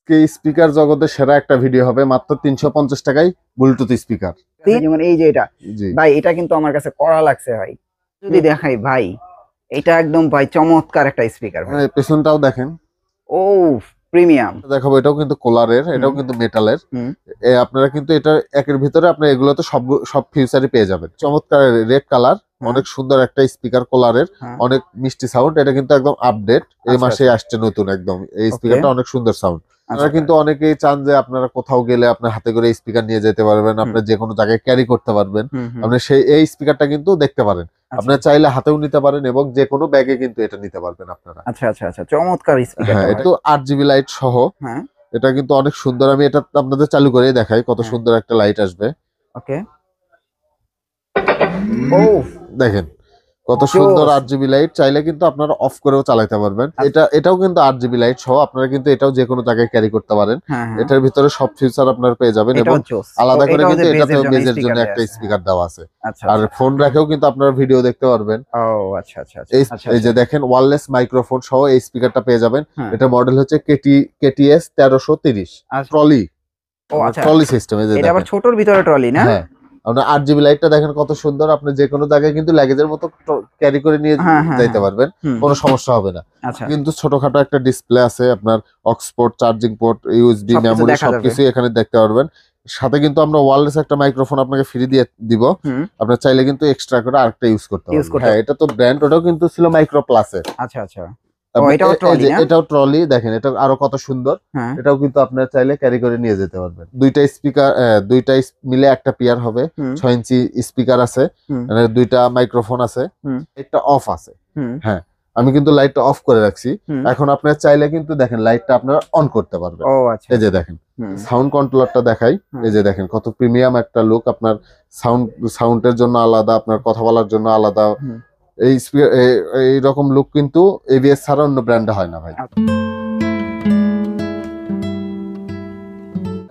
আজকে স্পিকার জগতে সেরা একটা ভিডিও হবে মাত্র 350 টাকায় ব্লুটুথ স্পিকার। যেমন এই যে এটা জি ভাই, এটা কিন্তু আমার কাছে কড়া লাগছে ভাই। যদি দেখাই ভাই, এটা একদম ভাই চমৎকার একটা স্পিকার ভাই। পেছনটাও দেখেন, ও প্রিমিয়াম দেখাবো। এটাও কিন্তু কোলারের, এটাও কিন্তু মেটালের। আপনারা কিন্তু এটা একের ভিতরে আপনি এগুলো তো সব ফিউচারই পেয়ে যাবেন। চমৎকার রেড কালার, অনেক সুন্দর একটা স্পিকার কোলারের, অনেক মিষ্টি সাউন্ড। এটা কিন্তু একদম আপডেট, এই মাসে আসছে নতুন একদম। এই স্পিকারটা অনেক সুন্দর সাউন্ড। আপনারা কিন্তু অনেকেই চান যে আপনারা কোথাও গেলে আপনার হাতে করে স্পিকার নিয়ে যেতে পারবেন, আপনার যে কোনো জায়গায় ক্যারি করতে পারবেন। আপনি এই স্পিকারটা কিন্তু দেখতে পারেন, আপনারা চাইলে হাতেও নিতে পারেন এবং যে কোনো ব্যাগে কিন্তু এটা নিতে পারবেন আপনারা। আচ্ছা আচ্ছা আচ্ছা, চমৎকার স্পিকার। হ্যাঁ, এটা তো 8GB লাইট সহ। হ্যাঁ, এটা কিন্তু অনেক সুন্দর। আমি এটা আপনাদের চালু করে দেখাই কত সুন্দর একটা লাইট আসবে। ওকে, ও দেখেন কত সুন্দর 8GB লাইট। চাইলে কিন্তু আপনারা অফ করেও চালাতে পারবেন। এটাও কিন্তু 8GB লাইট সহ, আপনারা কিন্তু এটাও যে কোনো জায়গায় ক্যারি করতে পারেন। এটার ভিতরে সব ফিচার আপনারা পেয়ে যাবেন এবং আলাদা করে কিন্তু এটাতেও বেজের জন্য একটা স্পিকার দেওয়া আছে। আর ফোন রাখেও কিন্তু আপনারা ভিডিও দেখতে পারবেন। ও আচ্ছা আচ্ছা, এই যে দেখেন ওয়্যারলেস মাইক্রোফোন সহ এই স্পিকারটা পেয়ে যাবেন। এটা মডেল হচ্ছে KTS 1330 ট্রলি। ও আচ্ছা, ট্রলি সিস্টেম। এই যে এটা আবার ছোটর ভিতরে ট্রলি না? হ্যাঁ, আপনার 8GB লাইটটা দেখেন কত সুন্দর। আপনি যে কোনো জায়গায় কিন্তু লাগেজের মতো ক্যারি করে নিয়ে যাইতে পারবেন, কোনো সমস্যা হবে না। কিন্তু ছোটখাটো একটা ডিসপ্লে আছে, আপনার অক্সপোর্ট, চার্জিং পোর্ট, USB, মেমোরি সবকিছু এখানে দেখতে পারবেন। সাথে কিন্তু আমরা ওয়্যারলেস একটা মাইক্রোফোন আপনাকে ফ্রি দিয়ে দিব। আপনার চাইলে কিন্তু এক্সট্রা করে আরেকটা ইউজ করতে পারবেন। হ্যাঁ, এটা তো ব্র্যান্ড, ওটাও কিন্তু ছিল মাইক্রো প্লাসের। আচ্ছা আচ্ছা, এটাও ট্রলি। দেখেন এটা আরো কত সুন্দর। এটাও কিন্তু আপনারা চাইলে ক্যারি করে নিয়ে যেতে পারবেন। দুইটা স্পিকার, দুইটা মিলে একটা পেয়ার হবে। 6 ইঞ্চি স্পিকার আছে, দুইটা মাইক্রোফোন আছে, একটা অফ আছে। হ্যাঁ, আমি কিন্তু লাইটটা অফ করে রাখছি। এখন আপনারা চাইলে কিন্তু দেখেন লাইটটা আপনারা অন করতে পারবেন। এই যে দেখেন সাউন্ড কন্ট্রোলারটা দেখাই। এই যে দেখেন কত প্রিমিয়াম একটা লুক। আপনার সাউন্ডের জন্য আলাদা, আপনার কথা বলার জন্য আলাদা। এই রকম লুক কিন্তু ABS ছাড়া অন্য ব্র্যান্ডে হয় না ভাই।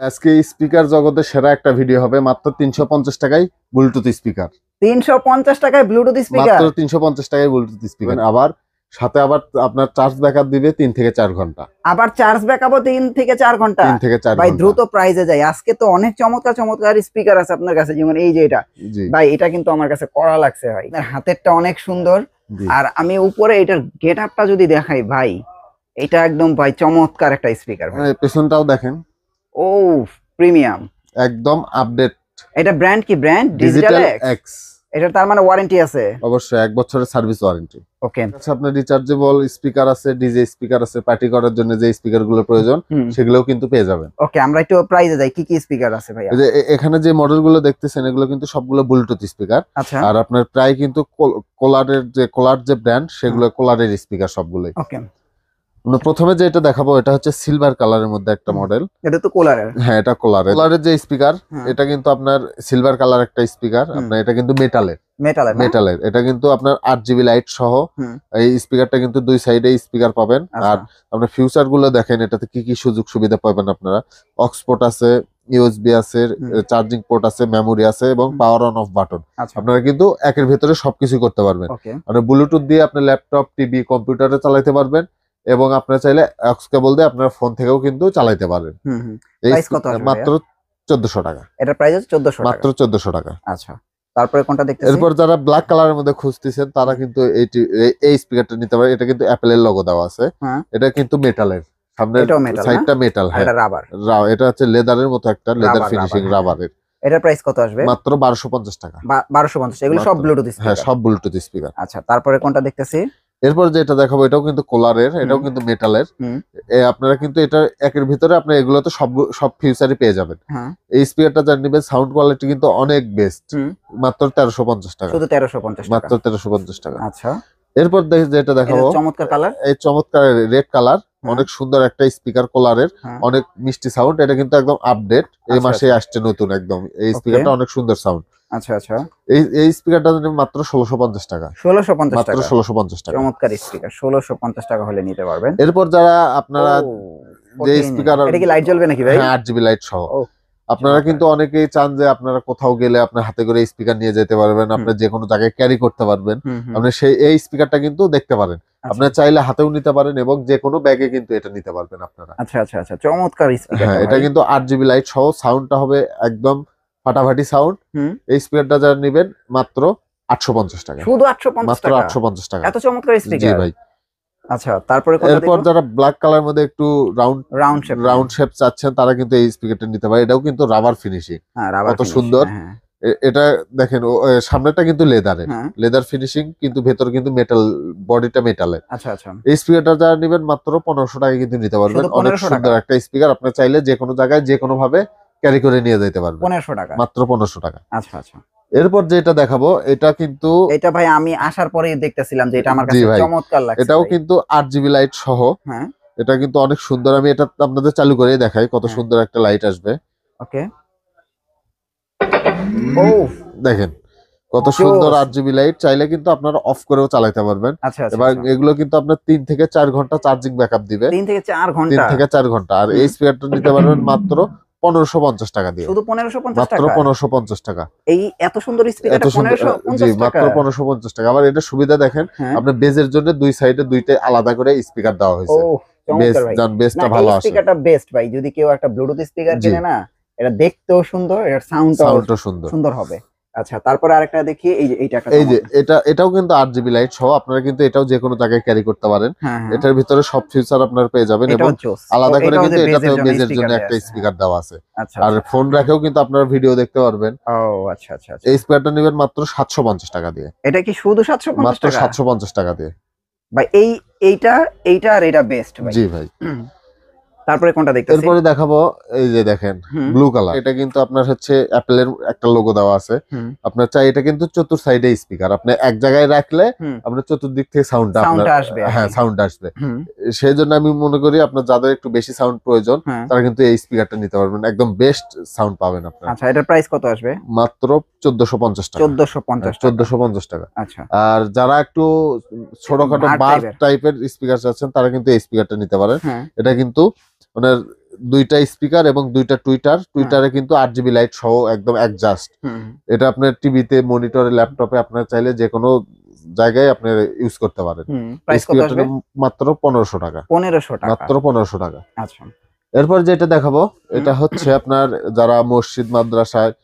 আজকে স্পিকার জগতে সেরা একটা ভিডিও হবে মাত্র 350 টাকায় ব্লুটুথ স্পিকার। 350 টাকায় ব্লুটুথ স্পিকার, মাত্র 350 টাকায় ব্লুটুথ স্পিকার। আবার সাথে আবার আপনার চার্জ ব্যাকআপ দিবে 3 থেকে 4 ঘন্টা। আবার চার্জ ব্যাকআপও 3 থেকে 4 ঘন্টা। 3 থেকে 4 ভাই দ্রুত প্রাইজে যাই। আজকে তো অনেক চমৎকার চমৎকার স্পিকার আছে আপনার কাছে। যেমন এই যে এটা ভাই, এটা কিন্তু আমার কাছে কড়া লাগছে ভাই। হাতেরটা অনেক সুন্দর। আর আমি উপরে এটার গেটআপটা যদি দেখাই ভাই, এটা একদম ভাই চমৎকার একটা স্পিকার ভাই। পেছনটাও দেখেন, ও প্রিমিয়াম, একদম আপডেট। এটা ব্র্যান্ড কি? Brand digital x. এটা তার মানে ওয়ারেন্টি আছে? অবশ্যই 1 বছরের সার্ভিস ওয়ারেন্টি। ওকে, আচ্ছা, আপনার রিচার্জেবল স্পিকার আছে, ডিজে স্পিকার আছে, পার্টি করার জন্য যে স্পিকারগুলো প্রয়োজন সেগুলোও কিন্তু পেয়ে যাবেন। ওকে, আমরা একটু প্রাইসে যাই। কি কি স্পিকার আছে ভাই? এই যে এখানে যে মডেলগুলো দেখতেছেন এগুলো কিন্তু সবগুলো ব্লুটুথ স্পিকার। আচ্ছা, আর আপনার প্রায় কিন্তু কোলার যে ব্র্যান্ড সেগুলো কোলারের স্পিকার সবগুলোই। ওকে, প্রথমে যে এটা দেখাবো এটা হচ্ছে সিলভার কালারের মধ্যে একটা মডেল। এটা তো কোলারের। হ্যাঁ, এটা কোলারের যে স্পিকার, এটা কিন্তু আপনার সিলভার কালার একটা স্পিকার। আপনার এটা কিন্তু মেটালের। এটা কিন্তু আপনার 8GB লাইট সহ এই স্পিকারটা কিন্তু দুই সাইডে স্পিকার পাবেন। আর আপনার ফিউচার গুলো দেখেন, এটাতে কি কি সুযোগ সুবিধা পাবেন আপনারা। অক্সপোর্ট আছে, USB আছে, চার্জিং পোর্ট আছে, মেমোরি আছে এবং পাওয়ার অন অফ বাটন। আপনারা কিন্তু একের ভিতরে সবকিছু করতে পারবেন। মানে ব্লুটুথ দিয়ে আপনি ল্যাপটপ, টিভি, কম্পিউটারে চালাতে পারবেন এবং আপনার চাইলে অক্স কেবল দিয়ে আপনার ফোন থেকেও কিন্তু চালাতে পারেন। মাত্র 1400 টাকা। এটা প্রাইস হচ্ছে 1400 টাকা, মাত্র 1400 টাকা। আচ্ছা, তারপরে কোনটা দেখতেছেন? এরপর যারা ব্ল্যাক কালারের মধ্যে খুঁজতেছেন তারা কিন্তু এই স্পিকারটা নিতে পারে। এটা কিন্তু অ্যাপলের লোগো দেওয়া আছে। এটা কিন্তু মেটালের, সামনের সাইডটা মেটাল। হ্যাঁ, এটা রাবার। এটা হচ্ছে লেদারের মতো একটা লেদার ফিনিশিং রাবারের। এটার প্রাইস কত আসবে? মাত্র 1250 টাকা। 1250। এগুলো সব ব্লুটুথ স্পিকার? হ্যাঁ, সব ব্লুটুথ স্পিকার। আচ্ছা, তারপরে কোনটা দেখতেছি? এরপর যেটা দেখাবো এটাও কিন্তু কোলারের, এটাও কিন্তু মেটালের। আপনারা কিন্তু এটা একের ভিতরে আপনি এগুলো তো সব ফিউচারই পেয়ে যাবেন। এই স্পিকারটা যারা নিবেন সাউন্ড কোয়ালিটি কিন্তু অনেক বেস্ট। মাত্র 1350 টাকা। শুধু 1350 টাকা, মাত্র 1350 টাকা। আচ্ছা, এরপর যেটা দেখাবো চমৎকার কালার, এই চমৎকার রেড কালার, অনেক সুন্দর একটা স্পিকার কোলারের, অনেক মিষ্টি সাউন্ড। এটা কিন্তু একদম আপডেট, এই মাসে আসছে নতুন একদম। এই স্পিকারটা অনেক সুন্দর সাউন্ড। আচ্ছা আচ্ছা, এই স্পিকারটা মাত্র 1650 টাকা। 1650 মাত্র 1650 টাকা। চমৎকার স্পিকার, 1650 টাকা হলে নিতে পারবেন। এরপর যারা আপনারা যে স্পিকার, এটা কি লাইট জ্বলবে নাকি ভাই? হ্যাঁ, 8GB লাইট সহ। আপনারা কিন্তু অনেকেই চান যে আপনারা কোথাও গেলে আপনার হাতে করে স্পিকার নিয়ে যেতে পারবেন, আপনার যে কোনো জায়গায় ক্যারি করতে পারবেন। আপনি এই স্পিকারটা কিন্তু দেখতে পারেন, আপনারা চাইলে হাতেও নিতে পারেন এবং যে কোনো ব্যাগে কিন্তু এটা নিতে পারবেন আপনারা। আচ্ছা আচ্ছা আচ্ছা, চমৎকার স্পিকার। হ্যাঁ, এটা কিন্তু 8GB লাইট সহ, সাউন্ডটা হবে একদম ফাটাফাটি সাউন্ড। এই স্পিকারটা যারা নেবেন মাত্র 850 টাকা, শুধু 850 মাত্র টাকা, 850 টাকা, এত চমৎকার স্পিকার। জি ভাই। আচ্ছা, তারপরে এরপর যারা ব্ল্যাক কালার মধ্যে একটু রাউন্ড শেপ চাচ্ছেন তারা কিন্তু এই স্পিকারটা নিতে পারে। এটাও কিন্তু রাবার ফিনিশিং, কত সুন্দর। এটা দেখেন সামনেটা কিন্তু লেদার ফিনিশিং, কিন্তু ভেতর কিন্তু মেটাল, বডিটা মেটালের। আচ্ছা আচ্ছা, এই স্পিকারটা যারা নেবেন মাত্র 1500 টাকা কিন্তু নিতে পারবেন। অনেক সুন্দর একটা স্পিকার, আপনি চাইলে যে কোনো জায়গায় যে কোনো ভাবে ক্যারি করে নিয়ে যেতে পারবেন। 1500 টাকা, মাত্র 1500 টাকা। আচ্ছা আচ্ছা। এরপর যেটা দেখাবো এটা কিন্তু, এটা ভাই আমি আসার পরেই দেখতেছিলাম যে এটা আমার কাছে চমৎকার লাগছে। এটাও কিন্তু 8GB লাইট সহ। হ্যাঁ, এটা কিন্তু অনেক সুন্দর। আমি এটা আপনাদের চালু করে দেখাই কত সুন্দর একটা লাইট আসবে। ওকে, ও দেখেন কত সুন্দর 8GB লাইট। চাইলে কিন্তু আপনারা অফ করেও চালাতে পারবেন। আচ্ছা আচ্ছা, এবার এগুলো কিন্তু আপনার 3 থেকে 4 ঘন্টা চার্জিং ব্যাকআপ দিবে। 3 থেকে 4 ঘন্টা, 3 থেকে 4 ঘন্টা। আর এই স্পিকারটা নিতে পারবেন মাত্র 1550 টাকা দিয়ে, শুধু 1550 মাত্র 1550 টাকা। এই এত সুন্দর স্পিকারটা 1550 জি, মাত্র 1550 টাকা। আবার এটা সুবিধা দেখেন, আপনার বেজের জন্য দুই সাইডে দুইটাই আলাদা করে স্পিকার দেওয়া হয়েছে। বেসটা ভালো আসে, স্পিকারটা বেস্ট ভাই। যদি কেউ একটা ব্লুটুথ স্পিকার কিনে না, এটা দেখতেও সুন্দর, এর সাউন্ডটাও সুন্দর হবে। আচ্ছা, তারপরে আরেকটা দেখি, এই যে এটাও কিন্তু 8GB লাইট সহ। আপনারা কিন্তু এটাও যে কোনো জায়গায় ক্যারি করতে পারেন। এটার ভিতরে সব ফিচার আপনারা পেয়ে যাবেন এবং আলাদা করে কিন্তু এটাতেও বেজের জন্য একটা স্পিকার দেওয়া আছে। আর ফোন রাখেও কিন্তু আপনারা ভিডিও দেখতে পারবেন। ও আচ্ছা আচ্ছা, এই স্পিকারটা নেবেন মাত্র 750 টাকা দিয়ে। এটা কি শুধু 750 টাকা? মাত্র 750 টাকা দিয়ে ভাই। এইটা আর এটা বেস্ট ভাই। জি ভাই। তারপরে কোনটা দেখতেছি? এরপরে দেখাবো, এই যে দেখেন ব্লু কালার। এটা কিন্তু আপনার হচ্ছে অ্যাপলের একটা লোগো দেওয়া আছে। আপনার চাই এটা কিন্তু চতুর সাইডে স্পিকার, আপনি এক জায়গায় রাখলে আপনার চতুর্দিক থেকে সাউন্ডটা আসবে। হ্যাঁ, সাউন্ড আসবে। সেই জন্য আমি মনে করি আপনার যাদের একটু বেশি সাউন্ড প্রয়োজন তারা কিন্তু এই স্পিকারটা নিতে পারবেন, একদম বেস্ট সাউন্ড পাবেন আপনারা। আচ্ছা, এটার প্রাইস কত আসবে? মাত্র 1450 টাকা। 1450 টাকা। আচ্ছা। আর যারা একটু ছোটখাটো বার টাইপের স্পিকার চাচ্ছেন তারা কিন্তু এই স্পিকারটা নিতে পারেন। এটা কিন্তু মানে দুইটা স্পিকার এবং দুইটা টুইটারে কিন্তু 8GB লাইট সহ একদম অ্যাডজাস্ট। এটা আপনার টিভিতে, মনিটরে, ল্যাপটপে আপনার চাইলে যে কোনো জায়গায় আপনি ইউজ করতে পারেন। মাত্র 1500 টাকা। 1500 টাকা, মাত্র 1500 টাকা। আচ্ছা। এরপর যেটা দেখাবো এটা হচ্ছে আপনার যারা মসজিদ মাদ্রাসায়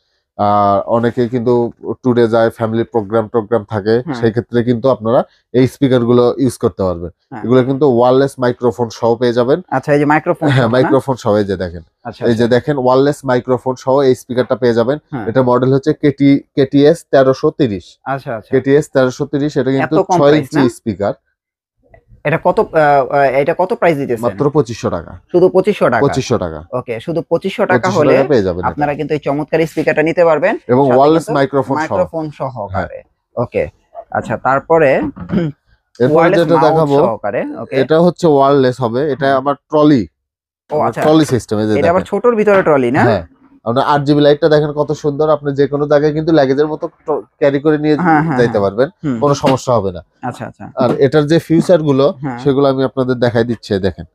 অনেকে কিন্তু ট্যুরে যায়, ফ্যামিলি প্রোগ্রাম থাকে, সেই ক্ষেত্রে কিন্তু আপনারা এই স্পিকার গুলো ইউজ করতে পারবেন। এগুলো কিন্তু ওয়্যারলেস মাইক্রোফোন সহ পেয়ে যাবেন। আচ্ছা, এই যে মাইক্রোফোন, হ্যাঁ মাইক্রোফোন সহ, এই যে দেখেন, এই যে দেখেন ওয়্যারলেস মাইক্রোফোন সহ এই স্পিকারটা পেয়ে যাবেন। এটা মডেল হচ্ছে KTS 1330। আচ্ছা আচ্ছা, KTS 1330। এটা কিন্তু 6 ইঞ্চি স্পিকার। এটা কত প্রাইস দিতেছেন? মাত্র 2500 টাকা। শুধু 2500 টাকা? 2500 টাকা। ওকে, শুধু 2500 টাকা হলে আপনারা কিন্তু এই চমৎকার স্পিকারটা নিতে পারবেন এবং ওয়্যারলেস মাইক্রোফোন সহ। ওকে, আচ্ছা। তারপরে এরপর যেটা দেখাবো এটা হচ্ছে ওয়্যারলেস হবে। এটা আবার ট্রলি, ট্রলি সিস্টেম। এটা আবার ছোটর ভিতরে ট্রলি না? হ্যাঁ। আপনার 8GB লাইটটা দেখেন কত সুন্দর। আপনি যে কোনো জায়গায় কিন্তু লাগেজের মতো ক্যারি করে নিয়ে যাইতে পারবেন, কোনো সমস্যা হবে না। আচ্ছা আচ্ছা। আর এটার যে ফিচার গুলো সেগুলো আমি আপনাদের দেখাই দিচ্ছি। দেখেন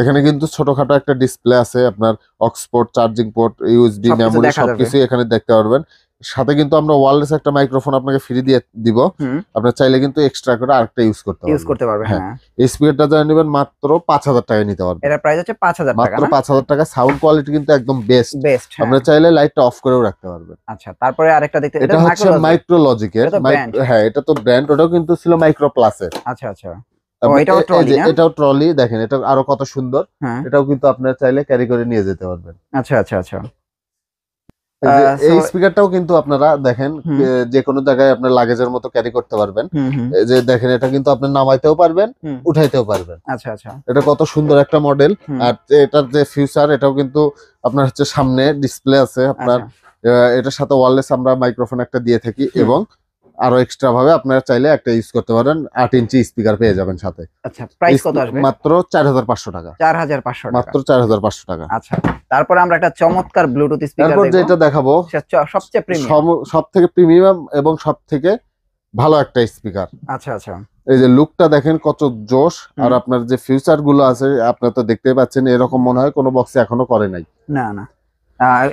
এখানে কিন্তু ছোটখাটো একটা ডিসপ্লে আছে, আপনার অক্সপোর্ট, চার্জিং পোর্ট, ইউএসবি, মেমোরি সবকিছু এখানে দেখতে পারবেন। সাথে কিন্তু আমরা ওয়্যারলেস একটা মাইক্রোফোন আপনাকে ফ্রি দিয়ে দিব। আপনার চাইলে কিন্তু এক্সট্রা করে আরেকটা ইউজ করতে পারবেন। হ্যাঁ, এই স্পিকারটা যারা নেবেন মাত্র 5000 টাকায় নিতে পারবেন। এর প্রাইস হচ্ছে 5000 টাকা, মাত্র 5000 টাকা। সাউন্ড কোয়ালিটি কিন্তু একদম বেস্ট। আপনারা চাইলে লাইটটা অফ করেও রাখতে পারবেন। আচ্ছা, তারপরে আরেকটা দেখতে, এটা হচ্ছে মাইক্রোলজিকের। হ্যাঁ, এটা তো ব্র্যান্ড, ওটাও কিন্তু ছিল মাইক্রো প্লাসের। আচ্ছা আচ্ছা। এটাও ট্রলি না? এটাও ট্রলি। দেখেন এটা আরো কত সুন্দর। এটাও কিন্তু আপনারা চাইলে ক্যারি করে নিয়ে যেতে পারবেন। আচ্ছা আচ্ছা আচ্ছা। এই স্পিকারটাও কিন্তু আপনারা দেখেন যে কোনো জায়গায় আপনার লাগেজের মতো ক্যারি করতে পারবেন। এই যে দেখেন এটা কিন্তু আপনি নামাইতেও পারবেন, উঠাইতেও পারবেন। আচ্ছা আচ্ছা। এটা কত সুন্দর একটা মডেল। আর এটার যে ফিউচার, এটাও কিন্তু আপনার হচ্ছে সামনে ডিসপ্লে আছে আপনার। এটার সাথে ওয়্যারলেস আমরা মাইক্রোফোন একটা দিয়ে থাকি এবং আরো এক্সট্রা ভাবে আপনারা চাইলে একটা ইউজ করতে পারেন। 8 ইঞ্চি স্পিকার পেয়ে যাবেন সাথে। আচ্ছা, প্রাইস কত আসবে? মাত্র 4500 টাকা। 4500 টাকা, মাত্র 4500 টাকা। আচ্ছা, তারপর আমরা একটা চমৎকার ব্লুটুথ স্পিকার দেখব। তারপর যেটা দেখাবো সবচেয়ে প্রিমিয়াম, সবথেকে প্রিমিয়াম এবং সবথেকে ভালো একটা স্পিকার। আচ্ছা আচ্ছা। এই যে লুকটা দেখেন কত জোশ। আর আপনার যে ফিউচার গুলো আছে আপনারা তো দেখতেই পাচ্ছেন, এরকম মনে হয় কোনো বক্সে এখনো করে নাই। না না,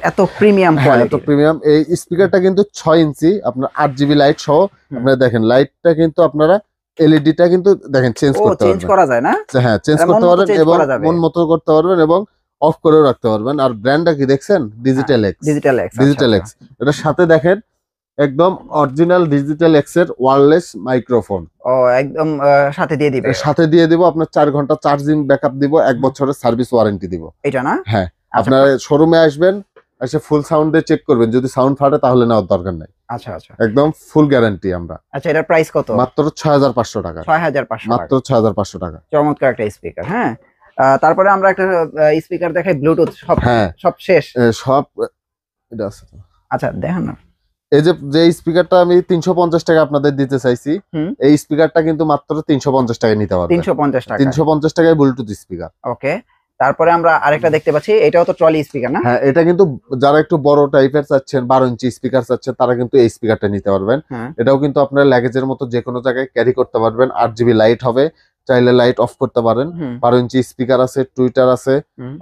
এত প্রিমিয়াম কোয়ালিটি, এত প্রিমিয়াম। এই স্পিকারটা কিন্তু 6 ইঞ্চি, আপনার 8 জিবি লাইট সহ। আপনারা দেখেন লাইটটা কিন্তু আপনারা এলইডিটা কিন্তু দেখেন চেঞ্জ করতে পারবেন, চেঞ্জ করা যায় না? হ্যাঁ চেঞ্জ করতে পারবেন এবং মন মতো করতে পারবেন এবং অফ করেও রাখতে পারবেন। আর ব্র্যান্ডটা কি দেখছেন? Digital x. ডিজিটাল এক্স, এটার সাথে দেখেন একদম অরিজিনাল ডিজিটাল এক্স এর ওয়্যারলেস মাইক্রোফোন। ও একদম সাথে দিয়ে দিবে? সাথে দিয়ে দিব। আপনার 4 ঘন্টা চার্জিং ব্যাকআপ দিব, 1 বছরের সার্ভিস ওয়ারেন্টি দিব। এটা না? হ্যাঁ, আপনার শোরুমে আসবেন, এসে ফুল সাউন্ড দিয়ে চেক করবেন, যদি সাউন্ড ফাটে তাহলে নেওয়ার দরকার নাই। আচ্ছা আচ্ছা, একদম ফুল গ্যারান্টি আমরা। আচ্ছা, এটার প্রাইস কত? মাত্র 6500 টাকা। 6500, মাত্র 6500 টাকা। চমৎকার একটা স্পিকার। হ্যাঁ, তারপরে আমরা একটা স্পিকার দেখাই ব্লুটুথ। সব শেষ? সব এটা আছে। আচ্ছা দেখেন না, এই যে স্পিকারটা আমি 350 টাকা আপনাদের দিতে চাইছি, এই স্পিকারটা কিন্তু মাত্র 350 টাকায় নিতে পারবেন। 350 টাকা? 350 টাকায় ব্লুটুথ স্পিকার। ওকে, তারপরে আমরা আরেকটা দেখতে পাচ্ছি, এটাও তো ট্রলি স্পিকার না? হ্যাঁ, এটা কিন্তু যারা একটু বড় টাইপের চাচ্ছেন, 12 ইঞ্চি স্পিকার চাচ্ছেন, তারা কিন্তু এই স্পিকারটা নিতে পারবেন। এটাও কিন্তু আপনার লাগেজের মতো যে কোনো জায়গায় ক্যারি করতে পারবেন। 8 জিবি লাইট হবে, চাইলে লাইট অফ করতে পারেন। 12 ইঞ্চি স্পিকার আছে, টুইটার আছে,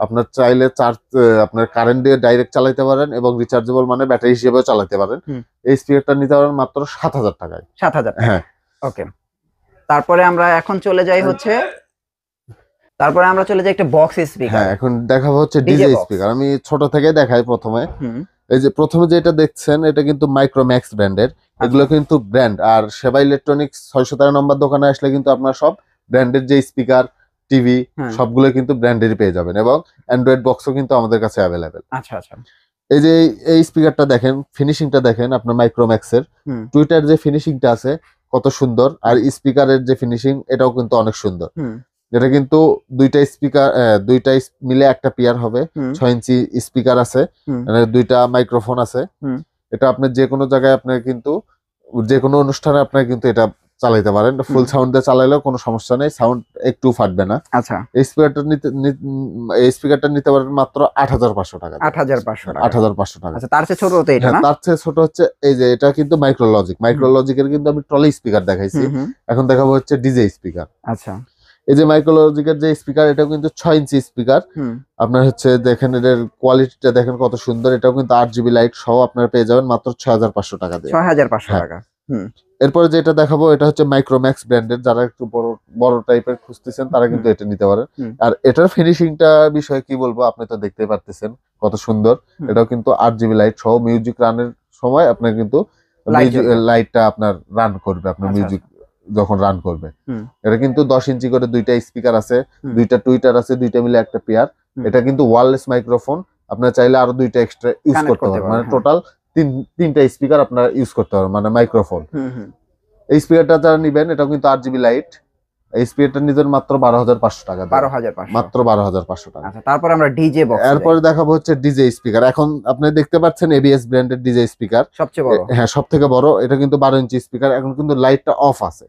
আপনার চাইলে চার্জ আপনার কারেন্ট দিয়ে ডাইরেক্ট চালাতে পারেন এবং রিচার্জেবল মানে ব্যাটারি হিসেবেও চালাতে পারেন। এই স্পিকারটা নিতে পারেন মাত্র 7000 টাকায়। 7000? হ্যাঁ। ওকে, তারপরে আমরা এখন চলে যাই হচ্ছে, তারপরে আমরা চলে যাই একটা বক্স স্পিকার। হ্যাঁ, এখন দেখাবো হচ্ছে ডিজে স্পিকার। আমি ছোট থেকে দেখাই প্রথমে। এই যে প্রথমে যেটা দেখছেন, এটা কিন্তু মাইক্রোম্যাক্স ব্র্যান্ডের। এগুলো কিন্তু ব্র্যান্ড। আর সেবা ইলেকট্রনিক্স 613 নম্বর দোকানে আসলে কিন্তু আপনারা সব ব্র্যান্ডের যে স্পিকার, টিভি সবগুলো কিন্তু ব্র্যান্ডেরই পেয়ে যাবেন এবং অ্যান্ড্রয়েড বক্সও কিন্তু আমাদের কাছে অ্যাভেলেবেল। আচ্ছা আচ্ছা, এই যে এই স্পিকারটা দেখেন, ফিনিশিংটা দেখেন আপনার মাইক্রোম্যাক্স এর। টুইটার যে ফিনিশিংটা আছে কত সুন্দর, আর স্পিকারের যে ফিনিশিং এটাও কিন্তু অনেক সুন্দর। এটা কিন্তু দুইটা স্পিকার, দুইটা মিলে একটা পেয়ার হবে। 6 ইঞ্চি স্পিকার আছে, দুইটা মাইক্রোফোন আছে। এটা আপনি যে কোনো জায়গায় আপনার কিন্তু যে কোনো অনুষ্ঠানে আপনার কিন্তু এটা চালাইতে পারেন। ফুল সাউন্ড দিয়ে চালাইলেও কোনো সমস্যা নেই, সাউন্ড একটু ফাটবে না। আচ্ছা, এই স্পিকারটা নিতে পারেন মাত্র 8500 টাকা। 8500 টাকা। আচ্ছা, তার চেয়ে ছোট হতে এটা না? তার চেয়ে ছোট হচ্ছে এই যে এটা কিন্তু মাইক্রোলজিকের কিন্তু আমি ট্রলি স্পিকার দেখাইছি, এখন দেখাবো হচ্ছে ডিজে স্পিকার। আচ্ছা, এই যে মাইক্রোলজিকের যে স্পিকার, এটাও কিন্তু 6 ইঞ্চি স্পিকার। আপনার হচ্ছে দেখেন এটার কোয়ালিটিটা দেখেন কত সুন্দর। এটাও কিন্তু 8 জিবি লাইট সহ আপনারা পেয়ে যাবেন মাত্র 6500 টাকা দিয়ে। 6500 টাকা। এরপরে যেটা দেখাবো এটা হচ্ছে মাইক্রোম্যাক্স ব্র্যান্ডের। যারা একটু বড় টাইপের খুঁজতেছেন তারা কিন্তু এটা নিতে পারেন। আর এটার ফিনিশিংটা বিষয়ে কি বলবো, আপনি তো দেখতেই পারতেছেন কত সুন্দর। এটাও কিন্তু 8 জিবি লাইট সহ মিউজিক রানের সময় আপনার কিন্তু লাইটটা আপনার রান করবে, আপনার মিউজিক যখন রান করবে। এটা কিন্তু 10 ইঞ্চি করে দুইটা স্পিকার আছে, দুইটা টুইটার আছে, দুইটা মিলে একটা পেয়ার। এটা কিন্তু ওয়্যারলেস মাইক্রোফোন, আপনার চাইলে আরো দুইটা এক্সট্রা ইউজ করতে পারবেন। মানে টোটাল তিনটা স্পিকার আপনারা ইউজ করতে পারবেন, মানে মাইক্রোফোন। এই স্পিকারটা যারা নিবেন, এটা কিন্তু 8 জিবি লাইট। এই স্পিকারটা নিবেন মাত্র 12500 টাকা। 12500, মাত্র 12500 টাকা। আচ্ছা, তারপর আমরা ডিজে বক্স। এরপরে দেখাবো হচ্ছে ডিজে স্পিকার। এখন আপনি দেখতে পাচ্ছেন এবিএস ব্র্যান্ডের ডিজে স্পিকার, সবচেয়ে বড়। হ্যাঁ, সবথেকে বড়। এটা কিন্তু 12 ইঞ্চি স্পিকার। এখন কিন্তু লাইটটা অফ আছে।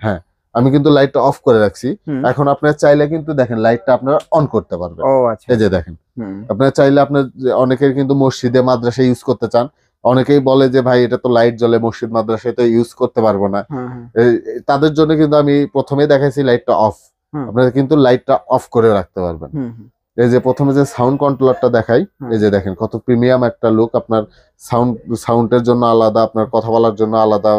হ্যাঁ, আমি কিন্তু লাইটটা অফ করে রাখছি। এখন আপনারা চাইলে কিন্তু দেখেন লাইটটা আপনারা অন করতে পারবেন। এই যে দেখেন, আপনারা চাইলে আপনার অনেকের কিন্তু মসজিদে মাদ্রাসায় ইউজ করতে চান। অনেকেই বলে যে ভাই এটা তো লাইট জ্বলে, মসজিদ মাদ্রাসায় তো ইউজ করতে পারবো না। তাদের জন্য কিন্তু আমি প্রথমে দেখাইছি লাইটটা অফ। আপনারা কিন্তু লাইটটা অফ করে রাখতে পারবেন। এই যে প্রথমে যে সাউন্ড কন্ট্রোলারটা দেখাই, এই যে দেখেন কত প্রিমিয়াম একটা লুক। আপনার সাউন্ডের জন্য আলাদা, আপনার কথা বলার জন্য আলাদা।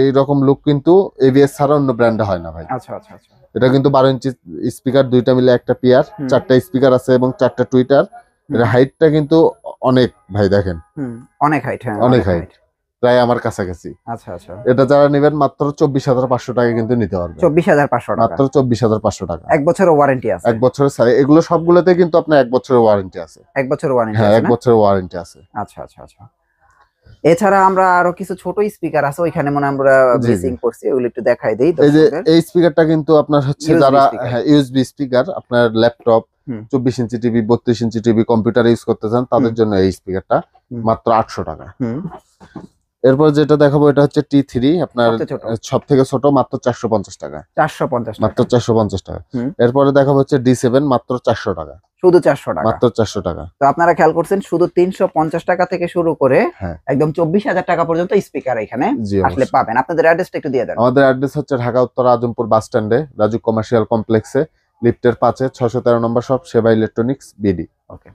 এই রকম লুক কিন্তু এবিএস ছাড়া অন্য ব্র্যান্ডে হয় না ভাই। আচ্ছা আচ্ছা আচ্ছা, এটা কিন্তু 12 ইঞ্চি স্পিকার, দুইটা মিলে একটা পেয়ার, 4টা স্পিকার আছে এবং 4টা টুইটার। এটা হাইটটা কিন্তু অনেক ভাই, দেখেন অনেক হাইট। হ্যাঁ, অনেক হাইট, প্রায় আমার কাছাকাছি। আচ্ছা আচ্ছা, এটা যারা নেবেন মাত্র 24500 টাকা কিন্তু নিতে পারবেন। 24500 টাকা, মাত্র 24500 টাকা। 1 বছরের ওয়ারেন্টি আছে? 1 বছরের, এগুলো সবগুলোতে কিন্তু আপনার 1 বছরের ওয়ারেন্টি আছে। 1 বছরের ওয়ারেন্টি? হ্যাঁ, 1 বছরের ওয়ারেন্টি আছে। আচ্ছা আচ্ছা আচ্ছা। এছাড়া আমরা আরো কিছু ছোট স্পিকার আছে ওইখানে মনে আমরা বেসিং করছি, ওগুলো একটু দেখাই দেই। এই যে এই স্পিকারটা কিন্তু আপনার হচ্ছে যারা ইউএসবি স্পিকার, আপনার laptop, 24 inch TV, 32 inch TV, computer use করতে চান, তাদের জন্য এই স্পিকারটা মাত্র 800 টাকা। এরপর যেটা দেখাবো এটা হচ্ছে T3, আপনার সব থেকে ছোট, মাত্র 450 টাকা। 450, মাত্র 450 টাকা। এরপরে দেখাবো হচ্ছে D7, মাত্র 400 টাকা। শুধু 400 টাকা? মাত্র 400 টাকা। তো আপনারা খেয়াল করছেন, শুধু 350 টাকা থেকে শুরু করে একদম 24000 টাকা পর্যন্ত স্পিকার এখানে আসলে পাবেন। আপনাদের অ্যাড্রেসটা একটু দিয়ে দেন। আমাদের অ্যাড্রেস হচ্ছে ঢাকা উত্তর আজমপুর বাস স্ট্যান্ডে, রাজু কমার্শিয়াল কমপ্লেক্সে, লিফটের 5-এ, 613 নম্বর শপ, সেবা ইলেকট্রনিক্স, বিডি। ওকে।